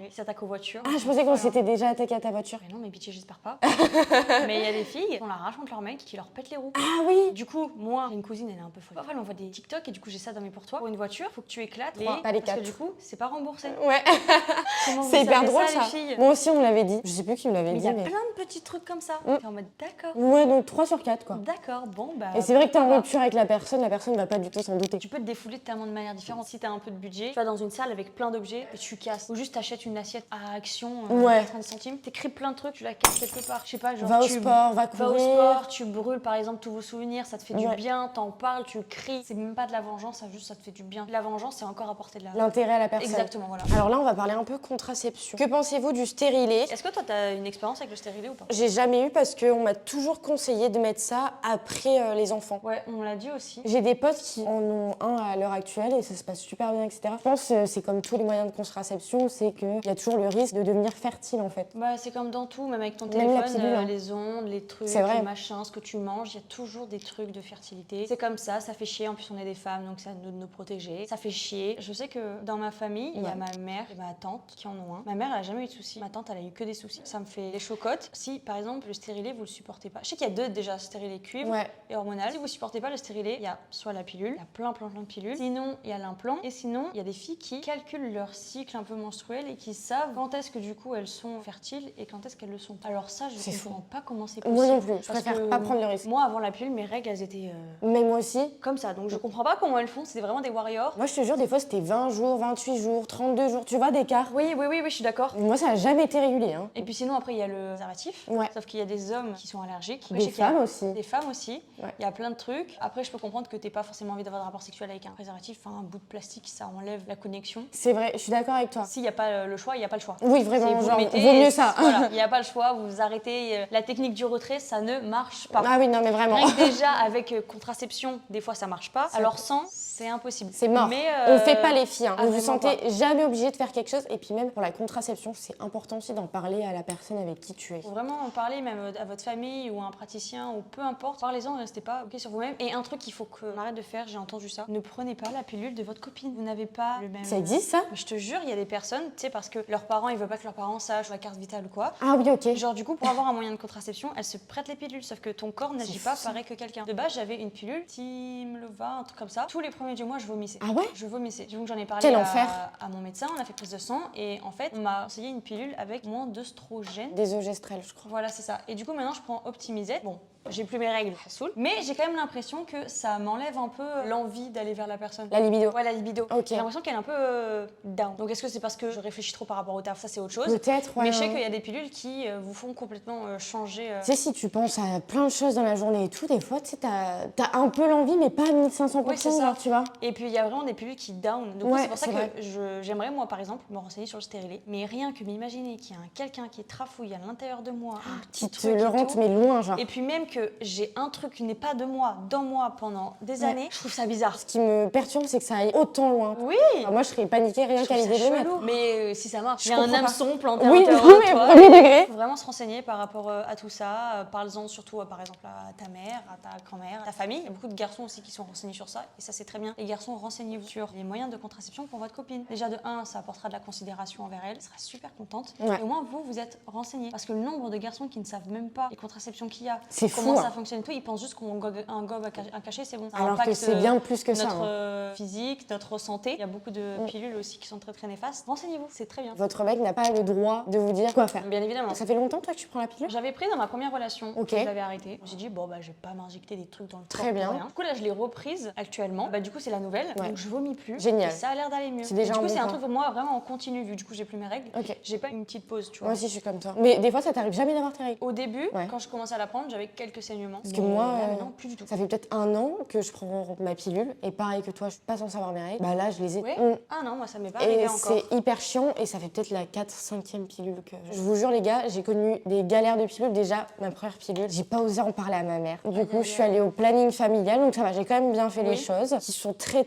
Qui s'attaque aux voitures. Ah, je pensais qu'on Voilà. s'était déjà attaqué à ta voiture. Mais non, mais bitch, j'espère pas. Mais il y a des filles, on la rage contre leur mec qui leur pète les roues. Ah oui. Du coup, moi, j'ai une cousine, elle est un peu folle. Parfois, elle envoie des TikTok et du coup, j'ai ça dans mes pour toi. Pour une voiture, faut que tu éclates Trois, pas les parce que quatre. du coup, c'est pas remboursé. Ouais, Comment vous c'est hyper savez drôle les ça. filles Moi aussi on me l'avait dit. Je sais plus qui me l'avait Mais il dit y a mais. plein de petits trucs comme ça. Mm. T'es en mode d'accord. Ouais, donc 3 sur 4 quoi. D'accord, bon bah. Et c'est vrai que t'es en pourquoi pas. rupture avec la personne va pas du tout s'en douter. Tu peux te défouler tellement de manière différente. Si t'as un peu de budget, tu vas dans une salle avec plein d'objets et tu casses. Ou juste t'achètes une assiette à Action, Ouais. 30 centimes. T'écris plein de trucs, tu la casses quelque part. Je sais pas, genre. Va au tu sport, va Va au courir. sport, tu brûles par exemple tous vos souvenirs, ça te fait du Ouais. bien, t'en parles, tu cries. C'est même pas de la vengeance, ça te fait du bien. La vengeance, c'est encore apporter de la. L'intérêt à la personne. Exactement, voilà. Alors là, on va parler un peu contraception. Que pensez-vous du stérilet? Est-ce que toi, t'as une expérience avec le stérilet ou pas? J'ai jamais eu parce qu'on m'a toujours conseillé de mettre ça après les enfants. Ouais, on l'a dit aussi. J'ai des potes qui en ont un à l'heure actuelle et ça se passe super bien, etc. Je pense que c'est comme tous les moyens de contraception, c'est qu'il y a toujours le risque de devenir fertile en fait. Bah, c'est comme dans tout, même avec ton Même la téléphone, pilule, hein. les ondes, les trucs, C'est vrai. les machins, ce que tu manges, il y a toujours des trucs de fertilité. C'est comme ça fait chier. En plus, on est des femmes, donc c'est à nous de nous protéger. Ça fait chier. Je sais que dans ma famille, il y a ma mère et ma tante qui en ont un. Ma mère, elle a jamais eu de soucis. Ma tante, elle a eu que des soucis. Ça me fait des chocottes. Si, par exemple, le stérilet, vous le supportez pas. Je sais qu'il y a deux déjà, stérilet cuivre et hormonal. Si vous supportez pas le stérilet, il y a soit la pilule, il y a plein de pilules. Sinon, il y a l'implant. Et sinon, il y a des filles qui calculent leur cycle un peu menstruel et qui savent quand est-ce que du coup elles sont fertiles et quand est-ce qu'elles le sont pas. Alors ça, je comprends pas comment c'est possible. Moi non plus, je Parce préfère que pas prendre le risque. Moi, avant la pilule, mes règles, elles étaient Mais moi aussi. comme ça. Donc je comprends pas comment elles font. C'était vraiment des warriors. Moi je te jure, des fois c'était 20 jours, 28 jours, 32 jours, tu vois d'écart. Oui, je suis d'accord. Moi ça a jamais été régulier. Hein. Et puis sinon, après, il y a le préservatif. Ouais. Sauf qu'il y a des hommes qui sont allergiques. Après, Des je sais qu'il y a femmes aussi. Des femmes aussi. Ouais. Il y a plein de trucs. Après, je peux comprendre que t'aies pas forcément envie d'avoir de rapport sexuel avec un préservatif. Enfin, un bout de plastique, ça enlève la connexion. C'est vrai, je suis d'accord avec toi. S'il n'y a pas le choix, il n'y a pas le choix. Oui, C'est vraiment, vous genre, mettez vaut mieux ça. Voilà, il n'y a pas le choix, vous arrêtez. La technique du retrait, ça ne marche pas. Ah oui, non mais vraiment. Rien que déjà, avec contraception, des fois ça marche pas. Alors sans, c'est impossible. C'est mort. Mais, on fait pas les filles. Hein. ah, Vous vous vraiment sentez jamais obligé de faire quelque chose. Et puis même pour la contraception, c'est important aussi d'en parler à la personne avec qui tu es. Faut vraiment en parler, même à votre famille ou à un praticien ou peu importe. Parlez-en, ne restez pas ok sur vous-même. Et un truc qu'il faut qu'on arrête de faire, j'ai entendu ça. Ne prenez pas la pilule de votre copine. Vous n'avez pas le même. Ça existe ça? Je te jure, il y a des personnes, tu sais, parce que leurs parents, ils veulent pas que leurs parents sachent la carte vitale ou quoi. Ah oui, ok. Genre du coup, pour avoir un moyen de contraception, elles se prêtent les pilules, sauf que ton corps n'agit pas pareil que quelqu'un. De base, j'avais une pilule, Timleva, un truc comme ça. Tous les premiers du mois, je vomissais. Ah ouais? Je vomissais. J'avoue que j'en ai parlé Quel enfer. à mon médecin, on a fait prise de sang et en fait, on m'a conseillé une pilule avec moins d'œstrogène. Des ogestrel, je crois. Voilà, c'est ça. Et du coup, maintenant, je prends Optimizette. Bon, j'ai plus mes règles, ça saoule. Mais j'ai quand même l'impression que ça m'enlève un peu l'envie d'aller vers la personne. La libido. Ouais, la libido. Ok. J'ai l'impression qu'elle est un peu down. Donc, est-ce que c'est parce que je réfléchis trop par rapport au taf? Ça, c'est autre chose. Peut-être, ouais. Mais je sais qu'il y a des pilules qui vous font complètement changer. Tu sais, si tu penses à plein de choses dans la journée et tout, des fois, tu sais, t'as un peu l'envie, mais pas à 1500%, Oui, c'est ça. genre, tu vois. Et puis il y a vraiment des pilules qui down. Donc Ouais, c'est pour ça c'est vrai. que j'aimerais moi par exemple me renseigner sur le stérilet. Mais rien que m'imaginer qu'il y a quelqu'un qui trafouille à l'intérieur de moi, un petit Qui te truc et le rentre, tout. mais loin, genre. Et puis même que j'ai un truc qui n'est pas de moi, dans moi pendant des années, je trouve ça bizarre. Ce qui me perturbe, c'est que ça aille autant loin. Oui. Enfin, moi, je serais paniquée rien Je qu'à trouve ça l'idée de le mettre. chelou. Mais si ça marche, Je il y a un comprends pas. hameçon planté Oui, à l'intérieur non, de mais toi. premier degré. Il faut vraiment se renseigner par rapport à tout ça. Parle-en surtout par exemple à ta mère, à ta grand-mère, à ta famille. Il y a beaucoup de garçons aussi qui sont renseignés sur ça et ça c'est très bien. Les garçons, renseignez-vous sur les moyens de contraception pour votre copine. Déjà de 1, ça apportera de la considération envers elle, elle sera super contente. Ouais. Et au moins vous êtes renseignés. Parce que le nombre de garçons qui ne savent même pas les contraceptions qu'il y a, C'est comment fou, ça hein. fonctionne et tout, ils pensent juste qu'on gobe un gobe à cacher, c'est bon. Ça Alors que impacte, c'est bien plus que ça. notre hein. physique, notre santé. Il y a beaucoup de pilules aussi qui sont très très néfastes. Renseignez-vous, c'est très bien. Votre mec n'a pas le droit de vous dire quoi faire. Bien évidemment. Ça fait longtemps, toi, que tu prends la pilule? J'avais pris dans ma première relation, Ok. je l'avais arrêtée. J'ai dit, bon, bah, je vais pas m'injecter des trucs dans le corps. Très bien. pour rien. Du coup, là, je l'ai reprise actuellement. Bah, du coup, c'est la nouvelle. Ouais. Donc, je vomis plus. Génial. Et ça a l'air d'aller mieux. C'est déjà Et du un coup, bon c'est un point. truc pour moi vraiment en continu, vu que du coup, j'ai plus mes règles. Ok. J'ai pas une petite pause, tu vois. Moi aussi, je suis comme toi. Mais des fois, ça t'arrive jamais d'avoir tes règles. Au début, Ouais. quand je commençais à la prendre, j'avais quelques saignements. Parce que Mais moi, là, maintenant, plus du tout. ça fait peut-être 1 an que je prends ma pilule. Et pareil que toi, je suis pas censée avoir mes règles. Bah là, je les ai. Ouais. Mm. Ah non, moi, ça m'est pas arrivé Et encore. c'est hyper chiant et ça fait peut-être la 4-5e pilule que... Je vous jure les gars, j'ai connu des galères de pilule. Déjà, ma première pilule, j'ai pas osé en parler à ma mère. Du coup, je suis allée au planning familial, donc ça va, j'ai quand même bien fait les choses. Qui sont très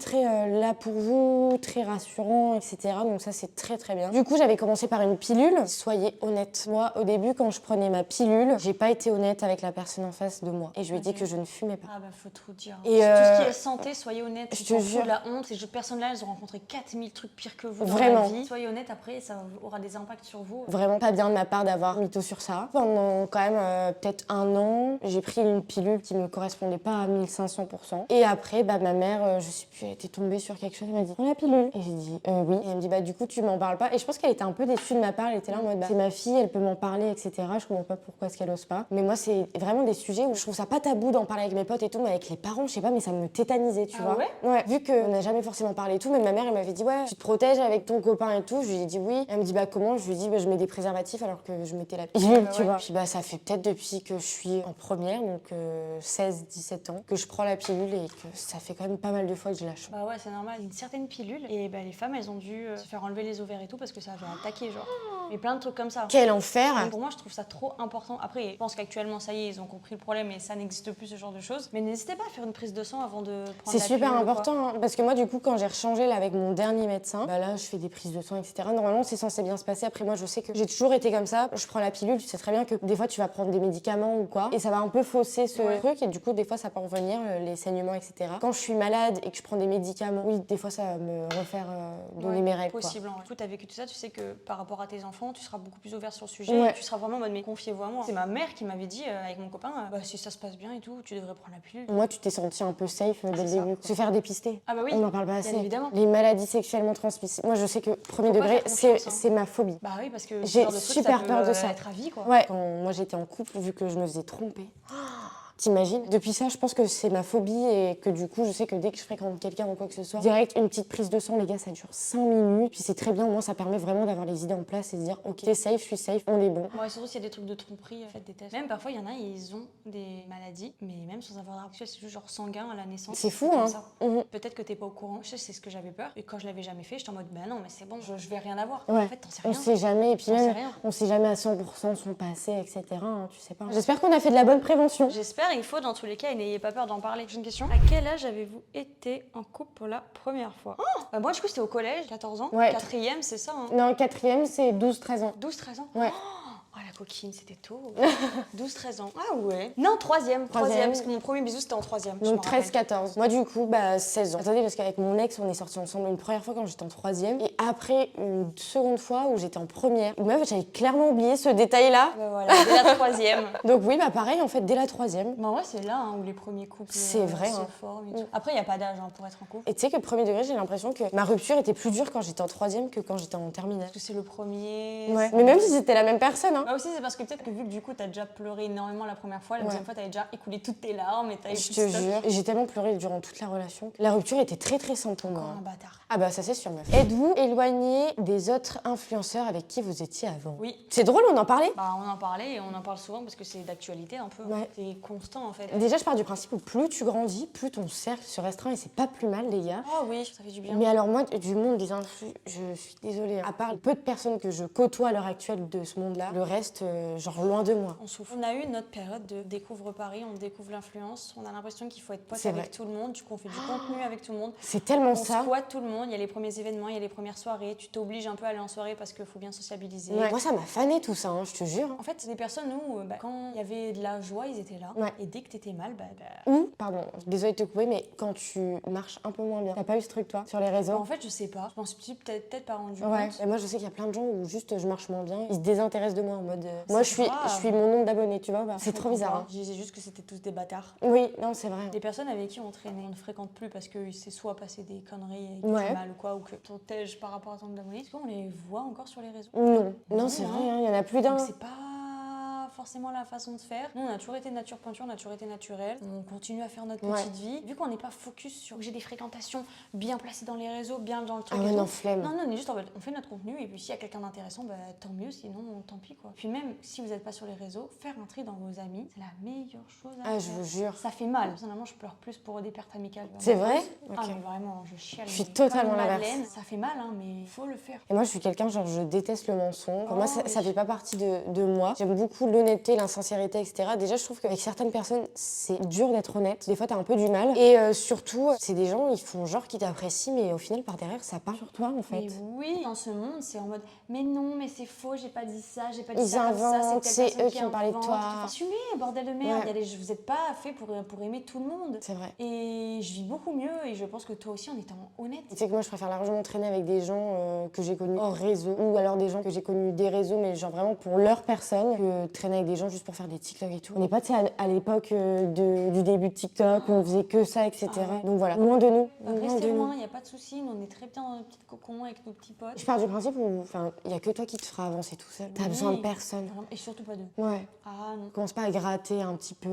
là pour vous, très rassurants, etc. Donc ça, c'est très bien. Du coup, j'avais commencé par une pilule. Soyez honnête. Moi, au début, quand je prenais ma pilule, j'ai pas été honnête avec la personne en face de moi. Et je lui ai dit que je ne fumais pas. Ah bah faut tout dire. Et Tout ce qui est santé, soyez honnête. je te jure. De la honte, ces personnes-là, elles ont rencontré 4000 trucs pires que vous Vraiment. dans la vie. Soyez honnête, après, ça aura des impacts sur vous. Vraiment pas bien de ma part d'avoir mytho sur ça. Pendant quand même peut-être 1 an, j'ai pris une pilule qui me correspondait pas à 1500%. Et après, bah, ma mère, je sais plus, elle était tombée sur quelque chose, elle m'a dit « Prends la pilule ?» Et j'ai dit oui. Et elle me dit « Bah du coup, tu m'en parles pas ?» Et je pense qu'elle était un peu déçue de ma part, elle était là en mode bah, « C'est ma fille, elle peut m'en parler, etc. » Je comprends pas pourquoi est-ce qu'elle ose pas. Mais moi, c'est vraiment des sujets où je trouve ça pas tabou d'en parler avec mes potes et tout, mais avec les parents, je sais pas, mais ça me tétanisait, tu vois. Ouais. Vu qu'on n'a jamais forcément parlé et tout, mais ma mère, elle m'avait dit « Ouais, tu te protèges avec ton copain et tout. » Je lui ai dit oui. Elle me dit bah comment? Je lui ai dit bah je mets des préservatifs alors que je mettais la pilule, tu vois. Puis bah ça fait peut-être depuis que je suis en première, donc 16-17 ans, que je prends la pilule et que ça fait quand même pas mal de fois que je lâche. Bah ouais, c'est normal. Une certaine pilule et bah les femmes, elles ont dû se faire enlever les ovaires et tout parce que ça avait attaqué genre. Mais plein de trucs comme ça. Quel enfer! Pour moi, je trouve ça trop important. Après, je pense qu'actuellement, ça y est, ils ont compris compris le problème et ça n'existe plus ce genre de choses. Mais n'hésitez pas à faire une prise de sang avant de prendre C'est la super pilule ou quoi. important, hein, parce que moi, du coup, quand j'ai rechangé là, avec mon dernier médecin, bah là, je fais des prises de sang, etc. Normalement, c'est censé bien se passer. Après, moi, je sais que j'ai toujours été comme ça. Je prends la pilule, tu sais très bien que des fois, tu vas prendre des médicaments ou quoi, et ça va un peu fausser ce truc, et du coup, des fois, ça peut revenir, les saignements, etc. Quand je suis malade et que je prends des médicaments, oui, des fois, ça va me refaire donner mes règles. Possible. Du coup, tu as vécu tout ça, tu sais que par rapport à tes enfants, tu seras beaucoup plus ouvert sur le sujet. Ouais. Et tu seras vraiment en mode, mais confiez-vous à moi. C'est ma mère qui m'avait dit, avec mon copain, bah, si ça se passe bien et tout, tu devrais prendre la pilule. Moi, tu t'es senti un peu safe dès le c'est ça. début. Se faire dépister. Ah bah oui, On n'en parle pas assez. bien évidemment. Les maladies sexuellement transmissibles. Moi, je sais que premier Faut pas degré, faire confiance, hein. c'est ma phobie. Bah oui, parce que J'ai ce genre de truc, super ça peut, peur de ça. être à vie, quoi. Ouais. Quand moi j'étais en couple, vu que je me faisais tromper. T'imagines? Depuis ça, je pense que c'est ma phobie et que du coup, je sais que dès que je fréquente quelqu'un ou quoi que ce soit, direct, une petite prise de sang, les gars, ça dure 5 minutes. Puis c'est très bien, au moins ça permet vraiment d'avoir les idées en place et de dire, ok, t'es safe, je suis safe, on est bon. Ouais, surtout s'il y a des trucs de tromperie, faites des tests. Même parfois, il y en a, ils ont des maladies, mais même sans avoir d'arbre sexuel, c'est juste genre sanguin à la naissance. C'est fou, comme hein. ça. Peut-être que t'es pas au courant. Je sais, c'est ce que j'avais peur. Et quand je l'avais jamais fait, j'étais en mode, bah non, mais c'est bon, je vais rien avoir. Ouais. En fait, t'en sais On rien. sait jamais, et puis On même, sait rien. on sait jamais à 100% son passé, etc. hein, tu sais pas. J'espère qu'on a fait de la bonne prévention. J'espère, il faut dans tous les cas, et n'ayez pas peur d'en parler. J'ai une question. À quel âge avez-vous été en couple pour la première fois? Bah moi, du coup, c'était au collège, 14 ans. Ouais. 4e, c'est ça, hein. Non, 4e, c'est 12-13 ans. 12-13 ans. Ouais. Oh la coquine, c'était tôt. 12-13 ans. Ah ouais. Non, 3e. 3e, parce que mon premier bisou, c'était en 3e. Donc 13-14. Moi du coup, 16 ans. Attendez, parce qu'avec mon ex, on est sortis ensemble une première fois quand j'étais en 3e. Et après, une seconde fois où j'étais en première. Meuf, j'avais clairement oublié ce détail-là. Bah voilà, dès la 3e. Donc oui, pareil, en fait, dès la 3e. Bah ouais, c'est là hein, où les premiers couples C'est vrai, se hein. forment et tout. Après, il n'y a pas d'âge hein, pour être en couple. Et tu sais que premier degré, j'ai l'impression que ma rupture était plus dure quand j'étais en 3e que quand j'étais en terminale. Parce que c'est le premier. Ouais. Mais même si c'était la même personne, hein. Bah aussi, c'est parce que peut-être que vu que du coup, t'as déjà pleuré énormément la première fois, la deuxième fois, t'avais déjà écoulé toutes tes larmes et t'avais Je plus te de stock. jure. Et j'ai tellement pleuré durant toute la relation. La rupture était très très simple pour moi. Encore un bâtard. Ah bah ça c'est sûr, meuf. Êtes-vous éloigné des autres influenceurs avec qui vous étiez avant? Oui. C'est drôle, on en parlait. Bah on en parlait et on en parle souvent parce que c'est d'actualité un peu. Ouais. C'est constant en fait. Déjà, je pars du principe où plus tu grandis, plus ton cercle se restreint et c'est pas plus mal, les gars. Oh oui, ça fait du bien. Mais alors moi, du monde des influx, je suis désolée. À part peu de personnes que je côtoie à l'heure actuelle de ce monde-là, le reste, genre loin de moi. On souffre. On a eu notre période de découvre Paris, on découvre l'influence. On a l'impression qu'il faut être pote C'est avec vrai. tout le monde. Du coup, on fait du contenu avec tout le monde. C'est tellement On ça. squatte tout le monde. Il y a les premiers événements, il y a les premières soirées. Tu t'obliges un peu à aller en soirée parce qu'il faut bien sociabiliser. Ouais. Moi, ça m'a fané tout ça, hein, je te jure. En fait, c'est des personnes où, quand il y avait de la joie, ils étaient là. Ouais. Et dès que t'étais mal, Ou, pardon, désolée de te couper, mais quand tu marches un peu moins bien, t'as pas eu ce truc, toi, sur les réseaux? en fait, je sais pas. Je pense que peut-être pas rendu Ouais, compte. et moi je sais qu'il y a plein de gens où juste je marche moins bien, ils se désintéressent de moi en mode. Moi je grave. suis mon nombre d'abonnés, tu vois. C'est trop bizarre. Hein. Je disais juste que c'était tous des bâtards. Oui, non, c'est vrai. Des personnes avec qui on traînait, on ne fréquente plus parce que c'est soit passé des conneries et que Ouais. t'es mal ou quoi, ou que ton tège par rapport à ton nombre d'abonnés. Est-ce qu'on les voit encore sur les réseaux? Non, non, Non, c'est hein. vrai, il y en a plus d'un. Donc c'est pas forcément la façon de faire. Nous, on a toujours été nature peinture, on a toujours été naturel. On continue à faire notre Ouais. petite vie. Vu qu'on n'est pas focus sur j'ai des fréquentations bien placées dans les réseaux, bien dans le truc Ah et ouais, tout. non, flemme. Non, on est juste en mode, on fait notre contenu et puis s'il y a quelqu'un d'intéressant, tant mieux, sinon tant pis quoi. Puis même si vous n'êtes pas sur les réseaux, faire un tri dans vos amis, c'est la meilleure chose à Ah, faire. je vous jure. Ça fait mal. Personnellement, je pleure plus pour des pertes amicales. C'est vrai? Ah, Ok. mais vraiment, je chiale. Je suis mais totalement comme une l'inverse. madeleine. Ça fait mal, hein, mais il faut le faire. Et moi je suis quelqu'un, genre je déteste le mensonge. Pour moi ça, oui. ça fait pas partie de moi. J'aime beaucoup l'honnêteté, l'insincérité, etc. Déjà je trouve qu'avec certaines personnes c'est dur d'être honnête. Des fois t'as un peu du mal. Et surtout, c'est des gens, ils font genre qu'ils t'apprécient, mais au final par derrière ça part sur toi en fait. Mais oui, dans ce monde, c'est en mode mais non, mais c'est faux, j'ai pas dit ça, j'ai pas dit Ils ça comme ça, inventent, telle c'est personne eux qui ont parlé de invente. toi. Assumez, bordel de merde. Ouais. Vous n'êtes pas fait pour aimer tout le monde. C'est vrai. Et je vis beaucoup mieux et je pense que toi aussi en étant honnête. Tu sais que moi je préfère largement traîner avec des gens que j'ai connus hors réseau ou alors des gens que j'ai connus des réseaux mais genre vraiment pour leur personne que traîner avec des gens juste pour faire des TikTok et tout. On n'est pas tu sais à l'époque du début de TikTok où on faisait que ça etc. Ah ouais. Donc voilà, loin de nous. Loin Restez de nous. loin, il n'y a pas de souci, nous on est très bien dans nos petites cocons avec nos petits potes. Je pars du principe où il y a que toi qui te fera avancer tout seul. T'as Oui. besoin de personne. Et surtout pas d'eux. Ouais. Ah non. Commence pas à gratter un petit peu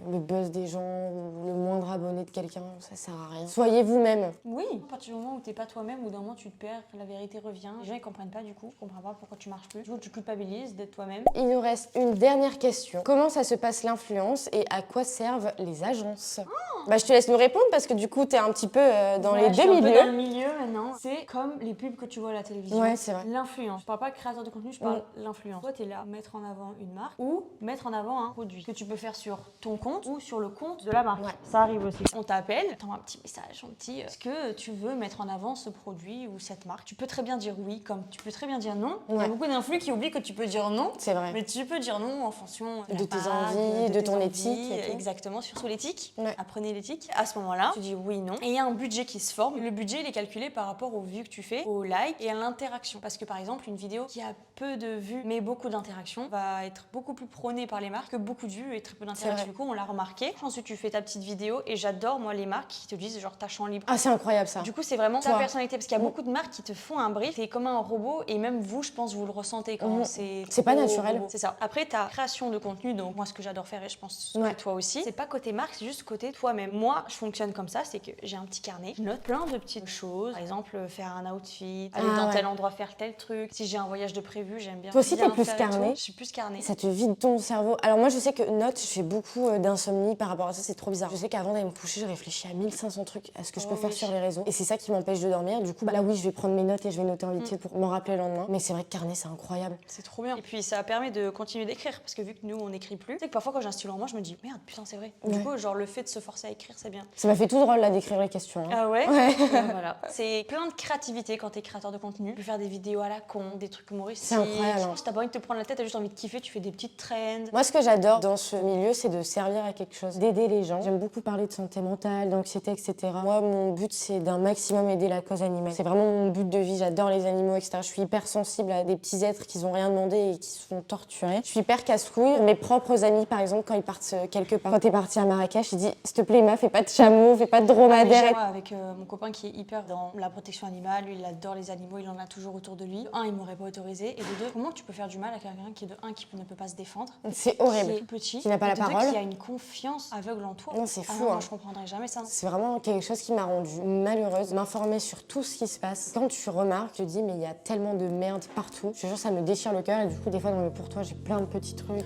le buzz des gens ou le moindre abonné de quelqu'un, ça sert à rien. Soyez vous-même. Oui, à partir du moment où t'es pas toi-même ou d'un moment tu te perds, la vérité revient. Les gens ils comprennent pas du coup, ils comprennent pas pourquoi tu marches plus. Du coup tu culpabilises d'être toi-même. Il nous reste une dernière question. Comment ça se passe l'influence et à quoi servent les agences? Bah, je te laisse nous répondre parce que du coup, t'es un petit peu dans Ouais, les je suis deux un peu milieux. dans le milieu maintenant. C'est comme les pubs que tu vois à la télévision. Ouais, c'est vrai. L'influence. Je parle pas créateur de contenu, je parle l'influence. Toi, t'es là, mettre en avant une marque ou mettre en avant un produit que tu peux faire sur ton compte ou sur le compte de la marque. Ouais. Ça arrive aussi. On t'appelle, t'envoies un petit message, un petit. Est-ce que tu veux mettre en avant ce produit ou cette marque? Tu peux très bien dire oui, comme tu peux très bien dire non. Il y a Ouais. beaucoup d'influx qui oublient que tu peux dire non. C'est vrai. Mais tu peux dire non en fonction De la tes marque, envies, de tes ton envies, éthique et tout. Exactement, surtout l'éthique. Ouais. Apprenez l'éthique. À ce moment-là, tu dis oui, non. Et il y a un budget qui se forme. Le budget, il est calculé par rapport aux vues que tu fais, aux likes et à l'interaction. Parce que par exemple, une vidéo qui a peu de vues mais beaucoup d'interactions va être beaucoup plus prônée par les marques que beaucoup de vues et très peu d'interactions. Du coup, on l'a remarqué. Ensuite, tu fais ta petite vidéo et j'adore, moi, les marques qui te disent genre ta champ libre. Ah, c'est incroyable ça. Du coup, c'est vraiment ta Toi. personnalité parce qu'il y a beaucoup de marques qui te font un brief. T'es comme un robot et même vous, je pense, vous le ressentez quand C'est pas trop naturel. robot. C'est ça. Après, ta création de contenu, donc moi, ce que j'adore faire et je pense que toi aussi, c'est pas côté marque, c'est juste côté toi-même. Moi, je fonctionne comme ça, c'est que j'ai un petit carnet, je note plein de petites choses. Par exemple, faire un outfit, aller dans tel endroit faire tel truc. Si j'ai un voyage de prévu, j'aime bien. Toi aussi, bien t'es plus faire et carnet. tout. Je suis plus carnet. Ça te vide ton cerveau. Alors moi je sais que note, je fais beaucoup d'insomnie par rapport à ça, c'est trop bizarre. Je sais qu'avant d'aller me coucher, je réfléchis à 1500 trucs, à ce que je peux faire sur les réseaux. Et c'est ça qui m'empêche de dormir. Du coup, bah là oui, je vais prendre mes notes et je vais noter en vite fait pour m'en rappeler le lendemain. Mais c'est vrai que carnet, c'est incroyable. C'est trop bien. Et puis ça permet de continuer d'écrire parce que vu que nous on n'écrit plus, c'est que parfois quand j'ai un stylo en main, je me dis merde, putain, c'est vrai. Du coup, genre le fait de se forcer à écrire, c'est bien. Ça m'a fait tout drôle là d'écrire les questions. Hein. Ah ouais, Ouais. Voilà. C'est plein de créativité quand t'es créateur de contenu. Tu peux faire des vidéos à la con, des trucs humoristiques. C'est incroyable, hein. Si t'as pas envie de te prendre la tête, t'as juste envie de kiffer, tu fais des petites trends. Moi, ce que j'adore dans ce milieu, c'est de servir à quelque chose, d'aider les gens. J'aime beaucoup parler de santé mentale, d'anxiété, etc. Moi, mon but, c'est d'un maximum aider la cause animale. C'est vraiment mon but de vie. J'adore les animaux, etc. Je suis hyper sensible à des petits êtres qui n'ont rien demandé et qui se font torturer. Je suis hyper casse-couille. Mes propres amis, par exemple, quand ils partent quelque part, quand t'es parti à Marrakech, ils disent s'il te plaît, Emma, fais pas de chameau, fais pas de dromadaire. Moi, avec mon copain qui est hyper dans la protection animale, lui, il adore les animaux, il en a toujours autour de lui. De un, il m'aurait pas autorisé. Et de deux, comment tu peux faire du mal à quelqu'un qui, de un, qui ne peut pas se défendre, C'est horrible. qui est petit, Qui n'a pas et la de deux, parole. qui a une confiance aveugle en toi. Non, c'est fou, non, hein. moi, je comprendrais jamais ça. C'est vraiment quelque chose qui m'a rendue malheureuse, m'informer sur tout ce qui se passe. Quand tu remarques, tu te dis mais il y a tellement de merde partout. Je te jure, ça me déchire le cœur et du coup des fois dans le pour toi j'ai plein de petits trucs.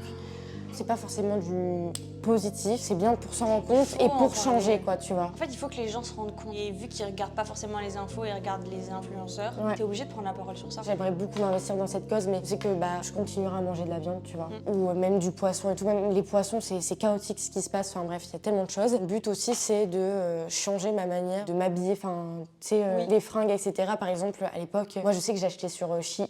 C'est pas forcément du positif, c'est bien pour s'en rendre compte et en pour parler. changer quoi, tu vois. En fait, il faut que les gens se rendent compte. Et vu qu'ils regardent pas forcément les infos, ils regardent les influenceurs, Ouais. t'es obligé de prendre la parole sur ça. J'aimerais beaucoup m'investir dans cette cause, mais je sais que je continuerai à manger de la viande, tu vois. Ou même du poisson et tout. Même les poissons, c'est chaotique ce qui se passe. Enfin bref, il y a tellement de choses. Le but aussi, c'est de changer ma manière de m'habiller. Enfin, tu sais, les fringues, etc. Par exemple, à l'époque, moi je sais que j'achetais sur Shein,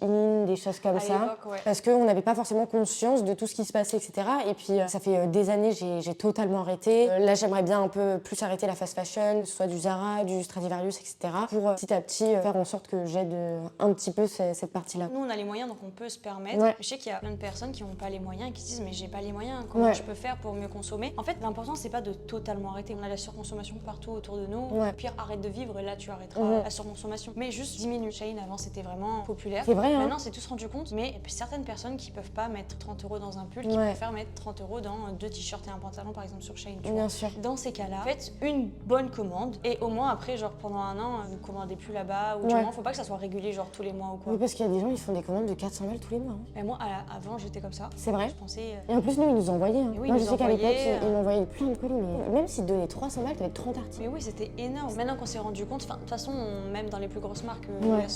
des choses comme À ça. l'époque, ouais. Parce qu'on n'avait pas forcément conscience de tout ce qui se passait, etc. Et puis, ça fait des années, j'ai totalement arrêté. Là, j'aimerais bien un peu plus arrêter la fast fashion, que ce soit du Zara, du Stradivarius, etc. Pour petit à petit faire en sorte que j'aide un petit peu cette partie-là. Nous, on a les moyens, donc on peut se permettre. Ouais. Je sais qu'il y a plein de personnes qui n'ont pas les moyens et qui se disent mais j'ai pas les moyens, comment Ouais. je peux faire pour mieux consommer? En fait, l'important, c'est pas de totalement arrêter. On a la surconsommation partout autour de nous. Ouais. Au pire, arrête de vivre et là, tu arrêteras la surconsommation. Mais juste diminue. Shein, avant, c'était vraiment populaire. C'est vrai, hein. Maintenant, c'est tous rendu compte. Mais il y a certaines personnes qui peuvent pas mettre 30 € dans un pull, qui Ouais. préfèrent mettre 30 € dans 2 t-shirts et un pantalon, par exemple, sur Shein. Tu Bien vois. sûr. Dans ces cas-là, faites une bonne commande et au moins après, genre pendant un an, vous commandez plus là-bas ou du Ouais. moins, faut pas que ça soit régulier, genre tous les mois ou quoi. Oui, parce qu'il y a des gens, ils font des commandes de 400 balles tous les mois. Hein. Et moi, avant, j'étais comme ça. C'est vrai. Je pensais. Et en plus, nous, ils nous envoyaient. Hein. Mais oui, Moi, ils je nous sais qu'à l'époque, envoyaient, ils m'envoyaient plein de colis, mais même s'ils donnaient 300 balles, t'avais 30 articles. Mais oui, c'était énorme. Maintenant qu'on s'est rendu compte, de toute façon, même dans les plus grosses marques, il Ouais. y a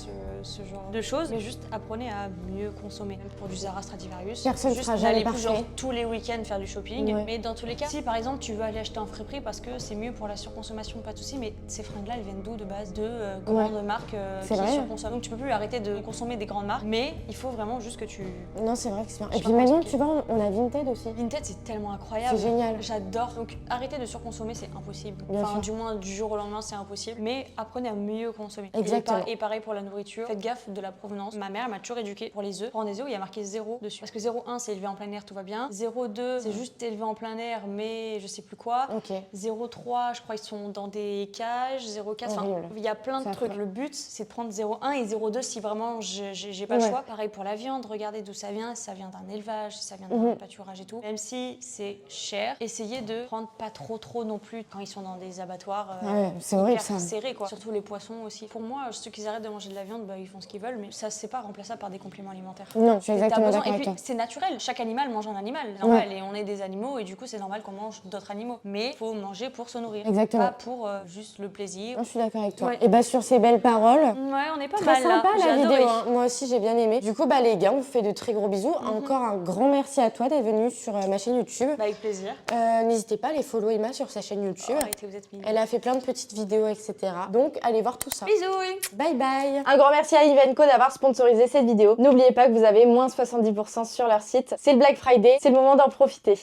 ce genre de choses. Mais juste apprenez à mieux consommer. Même pour du Zara Stradivarius. Personne juste sera jamais n'allez plus genre parfait. tous les week-ends faire du shopping. Ouais. Mais dans tous les cas, si par exemple tu veux aller acheter en friperie parce que c'est mieux pour la surconsommation, pas de souci. Mais ces fringues-là, elles viennent d'où de base? De grandes marques C'est qui vrai. surconsomment. Donc tu peux plus arrêter de consommer des grandes marques. Mais il faut vraiment juste que tu. Non, c'est vrai que c'est bien. Je Et sais puis pas maintenant, comment tu vois, on a Vinted aussi. Vinted, c'est tellement incroyable. C'est génial. J'adore. Donc arrêter de surconsommer, c'est impossible. Bien Enfin, sûr. du moins du jour au lendemain, c'est impossible. Mais apprenez à mieux consommer. Exactement. Et pareil pour la nourriture. Faites gaffe de la provenance. Ma mère m'a toujours éduquée pour les œufs. Prends des œufs, il y a marqué 0 dessus. Parce que 0,1 c'est élevé en plein air, tout va bien. 0,2 c'est juste élevé en plein air, mais je sais plus quoi. Ok. 0,3 je crois ils sont dans des cages. 0,4 enfin, Horrible. il y a plein de Ça trucs. fait. Le but c'est de prendre 0,1 et 0,2 si vraiment j'ai pas le Ouais. choix. Pareil pour la viande, regardez d'où ça vient. Si ça vient d'un élevage, si ça vient d'un pâturage et tout. Même si c'est cher, essayez de prendre pas trop non plus quand ils sont dans des abattoirs Ouais, c'est horrible, hyper ça. serrés quoi. Surtout les poissons aussi. Pour moi, ceux qui arrêtent de manger de la viande, ils font ce qu'ils veulent, mais ça c'est pas remplaçable par des compléments alimentaires. Non, je suis T'as exactement besoin- d'accord Et avec puis toi. c'est naturel, chaque animal mange un animal. normal. Et on est des animaux et du coup c'est normal qu'on mange d'autres animaux. Mais il faut manger pour se nourrir. Exactement. Pas pour juste le plaisir. Je suis d'accord avec toi. Ouais. Et bah sur ces belles paroles, Ouais, on est pas très mal là. sympa J'ai la adoré. vidéo, hein. Moi aussi j'ai bien aimé. Du coup bah les gars, on vous fait de très gros bisous. Encore un grand merci à toi d'être venu sur ma chaîne YouTube. Bah, avec plaisir. N'hésitez pas à aller follow Emma sur sa chaîne YouTube. Arrêtez, vous êtes mignons. Elle a fait plein de petites vidéos, etc. Donc allez voir tout ça. Bisous. Bye bye. Un grand merci à Ivenco d'avoir sponsorisé cette vidéo. N'oubliez pas que vous avez moins 70% sur leur site. C'est le Black Friday, c'est le moment d'en profiter.